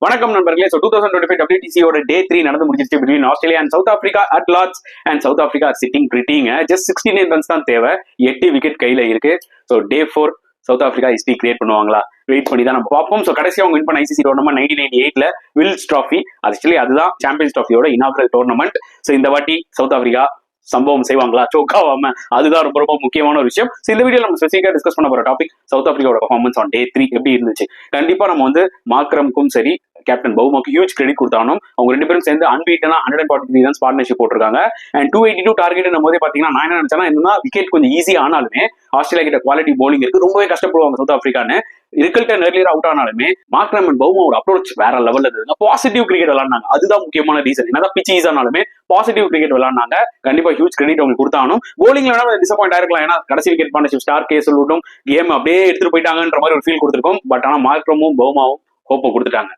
வணக்கம் நண்பர்களே. So 2025 WTC டே 3 நடந்து முடிஞ்சிருச்சு between Australia and South Africa at Lord's. And South Africa sitting பிரிட்டிங்க. ஜஸ்ட் 69 ரன்ஸ் தான் தேவை, 8 விக்கெட் கையில இருக்கு. So day 4 South Africa history create பண்ணுவாங்களா? வெயிட் பண்ணி தான் நம்ம பார்ப்போம். ஸோ கடைசியாக அவங்க வின் பண்ண ICC tournament 1998 Wills trophy. Actually அதுதான் சாம்பியன்ஸ் ட்ராஃபியோட இனாகரல் டோர்னமெண்ட். ஸோ இந்த வாட்டி சவுத் ஆப்பிரிக்கா சம்பவம் செய்வாங்களா, சோக்காவாம? அதுதான் ரொம்ப ரொம்ப முக்கியமான ஒரு விஷயம். இந்த வீடியோ நம்ம ஸ்பெசிஃபிக்கா டிஸ்கஸ் பண்ண போற டாபிக் சவுத் ஆப்பிரிக்காவோட பெர்ஃபார்மன்ஸ் ஆன் டே 3 எப்படி இருந்துச்சு. கண்டிப்பா நம்ம வந்து மார்க்ரமுக்கும் சரி கேப்டன் பவுமாக்கு ஹியூஜ் கிரெடிட் கொடுத்தாலும் அவங்க ரெண்டு பேரும் சேர்ந்து அன்பீட்டனா 143 ரன்ஸ் பார்ட்னர்ஷிப் போட்டிருக்காங்க. அண்ட் 282 டார்கெட் போதே பாத்தீங்கன்னா நான் என்ன நினைச்சேன்னா, என்னன்னா விக்கெட் கொஞ்சம் ஈஸி ஆனாலுமே ஆஸ்திரேலியா கிட்ட குவாலிட்டி பவுலிங் இருக்கு, ரொம்பவே கஷ்டப்படுவாங்க சவுத் ஆப்பிரிக்கான்னு. இருக்கல்டன் ஏர்லியர் அவுட் ஆனாலுமே மார்க்ரம் அண்ட் பவுமாவோட அப்ரோச் வேற லெவல்ல இருந்தது. பாசிட்டிவ் கிரிக்கெட் விளையாடுனாங்க, அதுதான் முக்கியமான ரீசன். என்னதான் பிச் ஈஸ் ஆனாலுமே பாசிட்டிவ் கிரிக்கெட் விளையாடுனாங்க. கண்டிப்பா ஹியூஜ் கிரெடிட் அவங்க கொடுத்தாலும் போலிங்ல வேணா டிசப்பாயிண்ட் ஆயிருக்கலாம். ஏன்னா கடைசி wicket partnership star case game அப்படியே எடுத்துட்டு போயிட்டாங்கன்ற மாதிரி ஒரு ஃபீல் கொடுத்துருக்கும். பட் ஆனா மார்க்ரமும் பவுமாவும் ஹோப்பை கொடுத்துட்டாங்க.